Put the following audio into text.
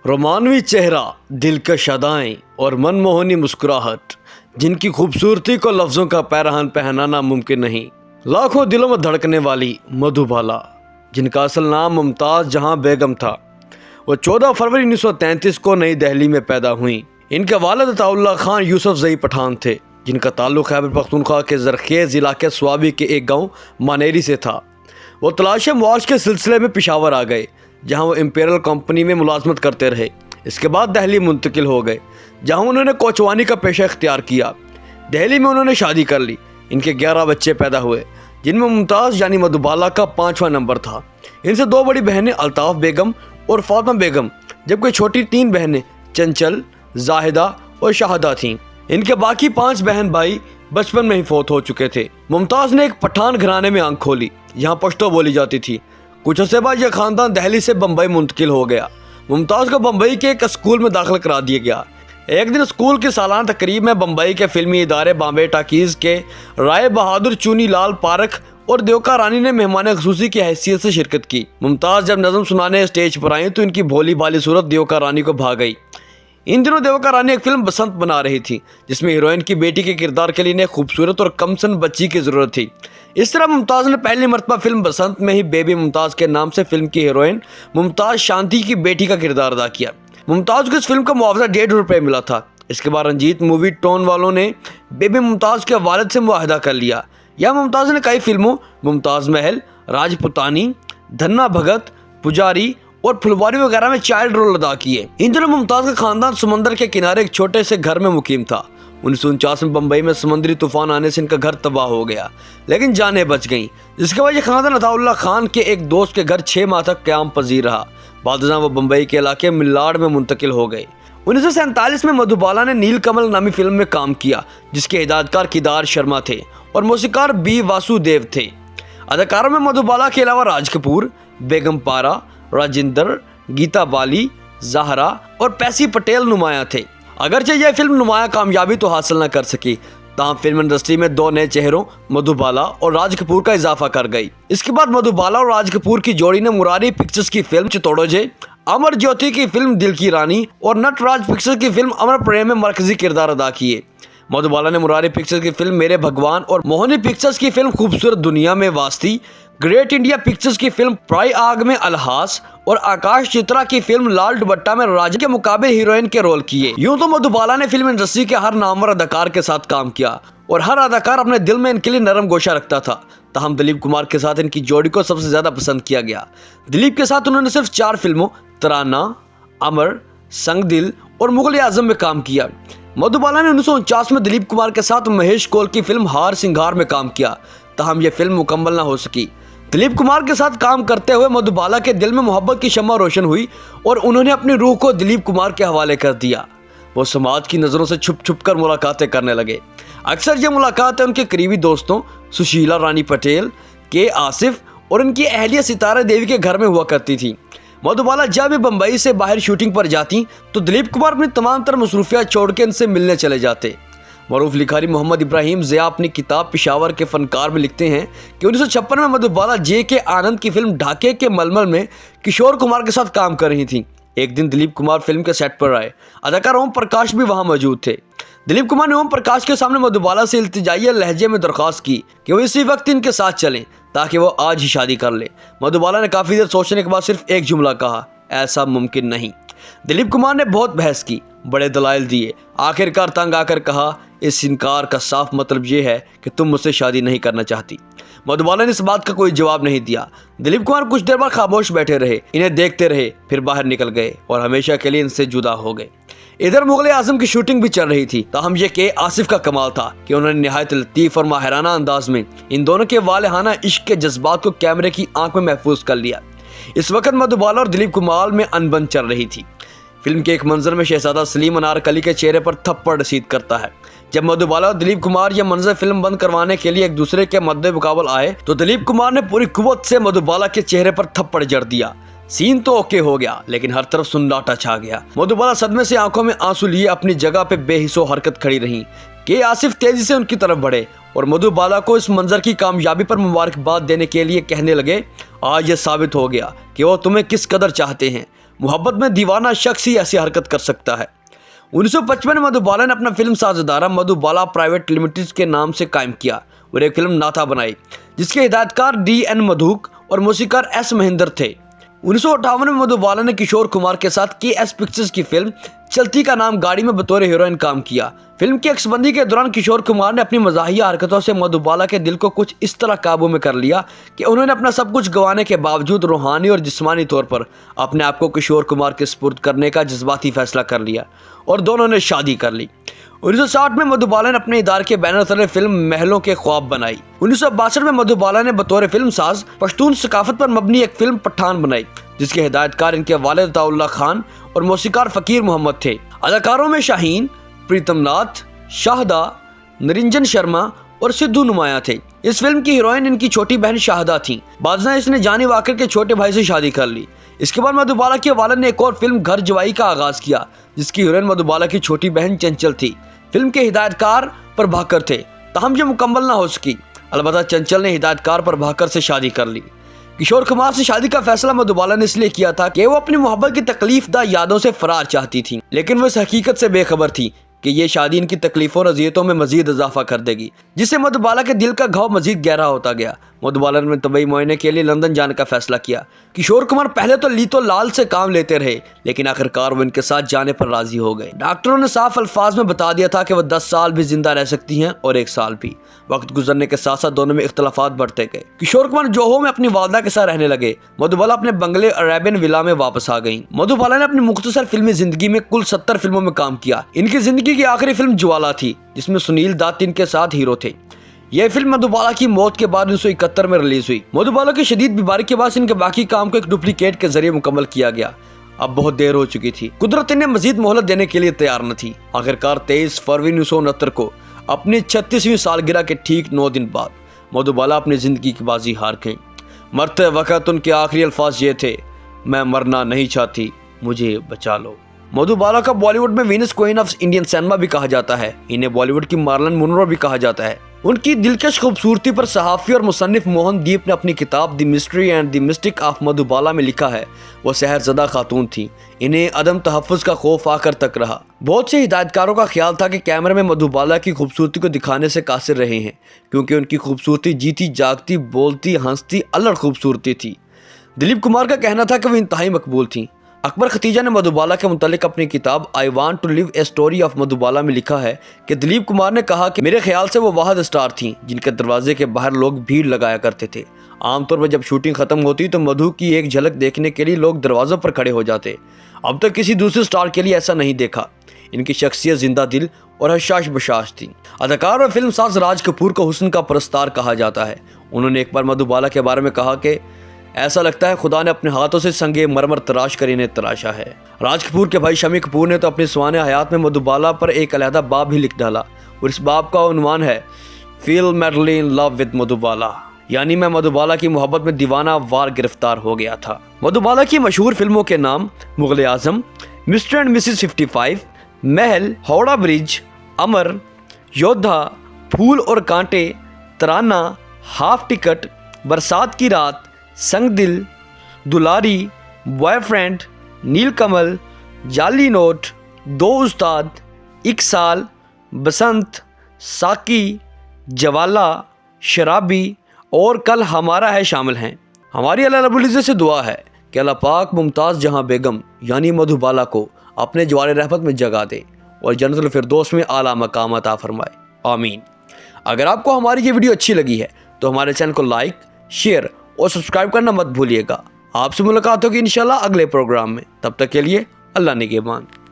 रोमानवी चेहरा, दिलकश अदाएं और मनमोहनी मुस्कुराहट, जिनकी खूबसूरती को लफ्ज़ों का पैरहन पहनाना मुमकिन नहीं। लाखों दिलों में धड़कने वाली मधुबाला, जिनका असल नाम मुमताज़ जहां बेगम था, वो 14 फरवरी 1933 को नई दिल्ली में पैदा हुई। इनके वालिद अताउल्लाह खान यूसुफ ज़ई पठान थे, जिनका ताल्लुक़ खैबर पख्तूनख्वा के ज़रखेज़ इलाके स्वाबी के एक गाँव मानेरी से था। वो तलाश मुआश के सिलसिले में पेशावर आ गए, जहां वो इंपीरियल कंपनी में मुलाजमत करते रहे। इसके बाद दिल्ली मुंतकिल हो गए, जहां उन्होंने कोचवानी का पेशा इख्तियार किया। दिल्ली में उन्होंने शादी कर ली। इनके 11 बच्चे पैदा हुए, जिनमें मुमताज़ यानी मधुबाला का 5वां नंबर था। इनसे 2 बड़ी बहनें अल्ताफ़ बेगम और फातिमा बेगम, जबकि छोटी 3 बहनें चंचल, जाहिदा और शाहदा थीं। इनके बाकी 5 बहन भाई बचपन में ही फौत हो चुके थे। मुमताज़ ने एक पठान घराने में आंख खोली, यहाँ पश्तो बोली जाती थी। कुछ अर्से बाद यह खानदान दिल्ली से बम्बई मुंतकिल हो गया। मुमताज़ को बम्बई के एक स्कूल में दाखिल करा दिया गया। एक दिन स्कूल की सालाना तकरीब में बम्बई के फिल्मी इदारे बॉम्बे टाकीज़ के राय बहादुर चूनी लाल पारख और देवका रानी ने मेहमान ख़ुसूसी की हैसियत से शिरकत की। मुमताज़ जब नज़म सुनाने स्टेज पर आई तो इनकी भोली भाली सूरत देवका रानी को भा गई। इन दिनों देवका रानी एक फिल्म बसंत बना रही थी, जिसमें हीरोइन की बेटी के किरदार के लिए इन्हें खूबसूरत और कमसन बच्ची की ज़रूरत थी। इस तरह मुमताज़ ने पहली मरतबा फिल्म बसंत में ही बेबी मुमताज़ के नाम से फिल्म की हीरोइन मुमताज़ शांति की बेटी का किरदार अदा किया। मुमताज़ को इस फिल्म का मुआवजा ₹1.5 मिला था। इसके बाद रंजीत मूवी टोन वालों ने बेबी मुमताज़ के वालिद से मुआहदा कर लिया। यह मुमताज़ ने कई फिल्मों मुमताज़ महल, राजपुतानी, धन्ना भगत, पुजारी और फुलवारी वगैरह में चाइल्ड रोल अदा किए। इन दिनों मुमताज़ का खानदान समंदर के किनारे एक छोटे से घर में मुकीम था। 1949 में बम्बई में समुद्री तूफान आने से इनका घर तबाह हो गया, लेकिन जानें बच गईं। जिसके बाद खानदान अताउल्लाह खान के एक दोस्त के घर 6 माह तक क़याम पजीर रहा। बाद वो बम्बई के इलाके मिल्लाड में मुंतकिल हो गए। 1947 में मधुबाला ने नीलकमल नामी फिल्म में काम किया, जिसके हिदायतकार केदार शर्मा थे और मौसीकार बी वासुदेव थे। अदाकारों में मधुबाला के अलावा राज कपूर, बेगम पारा, राजिंदर, गीता बाली, ज़हरा और पैसी पटेल नुमाया थे। अगरचे यह फिल्म नुमाया कामयाबी तो हासिल न कर सकी, ताहम फिल्म इंडस्ट्री में 2 नए चेहरों मधुबाला और राज कपूर का इजाफा कर गई। इसके बाद मधुबाला और राज कपूर की जोड़ी ने मुरारी पिक्चर्स की फिल्म चितौड़ोजे, अमर ज्योति की फिल्म दिल की रानी और नटराज पिक्चर्स की फिल्म अमर प्रेम में मरकजी किरदार अदा किए। मधुबाला ने मुरारी पिक्चर्स की फिल्म मेरे भगवान और मोहनी पिक्चर्स की फिल्म खूबसूरत दुनिया में वास्ती, ग्रेट इंडिया पिक्चर्स की फिल्म प्राय आग में अलहास और आकाश चित्रा की फिल्म लाल दुपट्टा में राजा के मुकाबले हीरोइन के रोल किए। यूं तो मधुबाला ने फिल्म इंडस्ट्री के हर नामवर अदाकार के साथ काम किया और हर अदाकार अपने दिल में इनके लिए नरम गोशा रखता था। ताहम दिलीप कुमार के साथ इनकी जोड़ी को सबसे ज्यादा पसंद किया गया। दिलीप के साथ उन्होंने सिर्फ 4 फिल्मों तराना, अमर, संग दिल और मुगल आजम में काम किया। मधुबाला ने 1949 में दिलीप कुमार के साथ महेश कोल की फिल्म हार सिंगार में काम किया, ताहम यह फिल्म मुकम्मल न हो सकी। दिलीप कुमार के साथ काम करते हुए मधुबाला के दिल में मोहब्बत की शम्मा रोशन हुई और उन्होंने अपनी रूह को दिलीप कुमार के हवाले कर दिया। वो समाज की नज़रों से छुप छुप कर मुलाकातें करने लगे। अक्सर ये मुलाकातें उनके करीबी दोस्तों सुशीला रानी पटेल, के आसिफ और उनकी अहलिया सितारा देवी के घर में हुआ करती थी। मधुबाला जब भी बम्बई से बाहर शूटिंग पर जाती तो दिलीप कुमार अपनी तमाम तरह मसरूफियात छोड़ के इनसे मिलने चले जाते। मरूफ लिखारी मोहम्मद इब्राहिम ज़िया अपनी किताब पेशावर के फनकार में लिखते हैं कि 1956 में मधुबाला जे.के. आनंद की फिल्म ढाके के मलमल में किशोर कुमार के साथ काम कर रही थी। एक दिन दिलीप कुमार फिल्म के सेट पर आए। अदाकार ओम प्रकाश भी वहां मौजूद थे। दिलीप कुमार ने ओम प्रकाश के सामने मधुबाला से इल्तिजाइया लहजे में दरख्वास्त की कि वो इसी वक्त इनके साथ चलें ताकि वो आज ही शादी कर ले। मधुबाला ने काफ़ी देर सोचने के बाद सिर्फ एक जुमला कहा, ऐसा मुमकिन नहीं। दिलीप कुमार ने बहुत बहस की, बड़े दलाइल दिए, आखिरकार तंग आकर कहा, इस इनकार का साफ मतलब ये है कि तुम मुझसे शादी नहीं करना चाहती। मधुबाला ने इस बात का कोई जवाब नहीं दिया। दिलीप कुमार कुछ देर बाद खामोश बैठे रहे, इन्हें देखते रहे, फिर बाहर निकल गए और हमेशा के लिए इनसे जुदा हो गए। इधर मुगल आजम की शूटिंग भी चल रही थी। ताहम ये के आसिफ का कमाल था कि उन्होंने निहायत लतीफ और माहिराना अंदाज में इन दोनों के वालेहाना इश्क के जज्बात को कैमरे की आंख में महफूज कर लिया। इस वक्त मधुबाला और दिलीप कुमार में अनबन चल रही थी। फिल्म के एक मंजर में शहजादा सलीम अनारकली के चेहरे पर थप्पड़ रसीद करता है। जब मधुबाला और दिलीप कुमार यह मंजर फिल्म बंद करवाने के लिए एक दूसरे के मद्दे मुकाबल आए तो दिलीप कुमार ने पूरी कुव्वत से मधुबाला के चेहरे पर थप्पड़ जड़ दिया। सीन तो ओके हो गया, लेकिन हर तरफ सुन्नाटा छा गया। मधुबाला सदमे से आंखों में आंसू लिए अपनी जगह पे बेहिसो हरकत खड़ी रहीं। के आसिफ तेजी से उनकी तरफ बढ़े और मधुबाला को इस मंजर की कामयाबी पर मुबारकबाद देने के लिए कहने लगे, आज ये साबित हो गया कि वो तुम्हें किस कदर चाहते हैं। मोहब्बत में दीवाना शख्स ही ऐसी हरकत कर सकता है। 1955 में मधुबाला ने अपना फिल्म साज इदारा मधुबाला प्राइवेट लिमिटेड के नाम से कायम किया और एक फिल्म नाथा बनाई, जिसके हिदायतकार D.N. मधुक और मौसीकार S. महेंद्र थे। 1958 में मधुबाला ने किशोर कुमार के साथ KS पिक्चर्स की फिल्म चलती का नाम गाड़ी में बतौर हीरोइन काम किया। फिल्म की अक्सबंदी के दौरान किशोर कुमार ने अपनी मज़ाहिया हरकतों से मधुबाला के दिल को कुछ इस तरह काबू में कर लिया कि उन्होंने अपना सब कुछ गंवाने के बावजूद रूहानी और जिस्मानी तौर पर अपने आप को किशोर कुमार के सुपुर्द करने का जज्बाती फैसला कर लिया और दोनों ने शादी कर ली। 1960 में मधुबाला ने अपने इदारे के बैनर तले फिल्म महलों के ख्वाब बनाई। 1962 में मधुबाला ने बतौर फिल्म साज पश्तून सकाफत पर मबनी एक फिल्म पठान बनाई, जिसके हिदायतकार इनके वालिद अताउल्लाह खान और मौसीकार फकीर मोहम्मद थे। अदाकारों में शाहीन, प्रीतम नाथ, शाहदा, निरंजन शर्मा और सिद्धू नुमाया थे। इस फिल्म की हीरोइन इनकी छोटी बहन शाहदा थी। बाद में इसने जानी वाकर के छोटे भाई से शादी कर ली। इसके बाद मधुबाला के वालिद ने एक और फिल्म घर जवाई का आगाज किया, जिसकी हीरोइन मधुबाला की छोटी बहन चंचल थी। फिल्म के हिदायतकार प्रभाकर थे, ताहम जो मुकम्मल ना हो सकी। अलबत्ता चंचल ने हिदायतकार प्रभाकर से शादी कर ली। किशोर कुमार से शादी का फैसला मधुबाला ने इसलिए किया था कि वो अपनी मोहब्बत की तकलीफदा यादों से फरार चाहती थी, लेकिन वो इस हकीकत से बेखबर थी कि ये शादी इनकी तकलीफों और अज़ियतों में मजीद इजाफा कर देगी, जिससे मधुबाला के दिल का घाव मजीद गहरा होता गया। मधुबाला ने तबई मुआयने के लिए लंदन जाने का फैसला किया। किशोर कुमार पहले तो लीतो लाल से काम लेते रहे, लेकिन आखिरकार वो इनके साथ जाने पर राजी हो गए। डॉक्टरों ने साफ अल्फाज में बता दिया था कि वह 10 साल भी जिंदा रह सकती हैं और 1 साल भी। वक्त गुजरने के साथ साथ दोनों में इख्तलाफात बढ़ते गए। किशोर कुमार जोहो में अपनी वालदा के साथ रहने लगे। मधुबाला अपने बंगले अरेबियन विला में वापस आ गईं। मधुबाला ने अपनी मुख्तसर फिल्मी जिंदगी में कुल 70 फिल्मों में काम किया। इनकी जिंदगी की आखिरी फिल्म ज्वाला थी, जिसमें सुनील दत्त इनके साथ हीरो थे। यह फिल्म मधुबाला की मौत के बाद 1971 में रिलीज हुई। मधुबाला की शदीद बीमारी के बाद इनके बाकी काम को एक डुप्लीकेट के जरिए मुकम्मल किया गया। अब बहुत देर हो चुकी थी, कुदरत इन्हें मजीद मोहलत देने के लिए तैयार न थी। आखिरकार 23 फरवरी 1969 को अपनी 36वीं सालगिरह के ठीक 9 दिन बाद मधुबाला अपनी जिंदगी की बाजी हार गईं। मरते वक्त उनके आखिरी अल्फाज ये थे, मैं मरना नहीं चाहती, मुझे बचा लो। मधुबाला का बॉलीवुड में Venus queen of Indian cinema भी कहा जाता है। इन्हें बॉलीवुड की मार्लन मुनरो भी कहा जाता है। उनकी दिलकश खूबसूरती पर सहाफ़ी और मुसन्निफ मोहन दीप ने अपनी किताब the mystery and the mystic of Madhubala में लिखा है, वो सहरज़दा खातून थी। इन्हें अदम तहफ़्फ़ुज़ का खौफ आकर तक रहा। बहुत से हिदायतकारों का ख्याल था कि कैमरे में मधुबाला की खूबसूरती को दिखाने से कासिर रहे हैं, क्योंकि उनकी खूबसूरती जीती जागती, बोलती, हंसती, अलग खूबसूरती थी। दिलीप कुमार का कहना था कि वो इंतहाई मकबूल थी। अकबर खतीजा ने मधुबाला के मुतालिक अपनी किताब I want to live a story of Madhubala में लिखा है कि दिलीप कुमार ने कहा कि मेरे ख्याल से वो वाहिद स्टार थीं जिनके दरवाजे के बाहर लोग भीड़ लगाया करते थे। आमतौर पर जब शूटिंग खत्म होती तो मधु की एक झलक देखने के लिए लोग दरवाज़ों पर खड़े हो जाते। अब तक किसी दूसरे स्टार के लिए ऐसा नहीं देखा। इनकी शख्सियत जिंदा दिल और हशाश बशाश थी। अदाकार और फिल्म साज राज कपूर को हुस्न का परस्तार कहा जाता है। उन्होंने एक बार मधुबाला के बारे में कहा कि ऐसा लगता है खुदा ने अपने हाथों से संगे मरमर तराश कर इन्हें तराशा है। राज कपूर के भाई शमी कपूर ने तो अपनी सवाने हयात में मधुबाला पर एक अलहदा बाब ही लिख डाला और इस बाब का उन्वान है feel madly in love with Madhubala, यानी मैं मधुबाला की मोहब्बत में दीवाना वार गिरफ्तार हो गया था। मधुबाला की मशहूर फिल्मों के नाम मुगल आजम, mister and Mrs 55, Mahal, Howrah bridge, अमर, योद्धा, फूल और कांटे, तराना, हाफ टिकट, बरसात की रात, संग दिल, दुलारी, बॉयफ्रेंड, नीलकमल, जाली नोट, दो उस्ताद, एक साल, बसंत, साकी, जवाला, शराबी और कल हमारा है शामिल हैं। हमारी अल्लाह रब्बुल इज़्ज़त से दुआ है कि अल्लाह पाक मुमताज़ जहां बेगम यानी मधुबाला को अपने जवार रहमत में जगा दे और जन्नतुल फिरदौस में आला मकाम अता फरमाए, आमीन। अगर आपको हमारी ये वीडियो अच्छी लगी है तो हमारे चैनल को लाइक, शेयर और सब्सक्राइब करना मत भूलिएगा। आपसे मुलाकात होगी इंशाल्लाह अगले प्रोग्राम में। तब तक के लिए अल्लाह निगहबान।